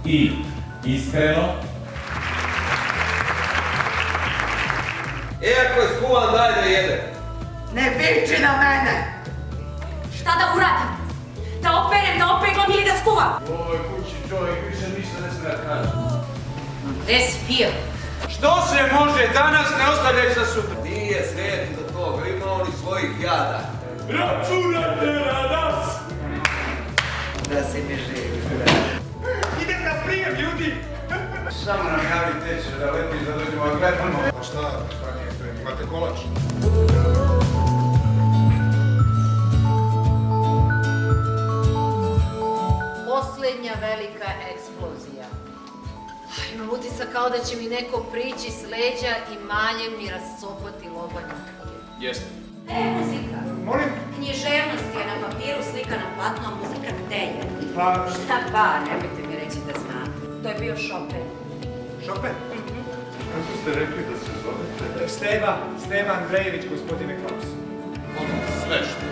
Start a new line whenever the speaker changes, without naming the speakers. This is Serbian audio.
i iskreno.
Ako je skuvan, daj da jede.
Ne viči na mene!
Šta da uradim? Da operem, da opeglam ili da skuvam?
U ovoj kući čovjek više ništa ne smije da kaže.
Gde si bio?
Što se može danas, ne ostavljaj za sutra.
Nije svijet do toga, ima oni svojih jada.
Računajte na nas!
Da si mi živ.
Idem na prijem, ljudi! Samo nam javi teče da letiš da dođemo, a gledamo.
Pa šta nije spremno? Imate kolač?
Posljednja velika eksplozija. Imam utisak kao da će mi neko prići s leđa i maljem mi rascopati lobanju.
Jeste.
Muzika.
Molim?
Književnost je na papiru, slika na platnu, a muzika gde je?
Pa...
Šta ba, nemojte mi reći da znam. To je bio Chopin.
Chopin? Kako ste rekli da se zovete?
Steva Andrejević, gospodine Klaus.
Ono sve što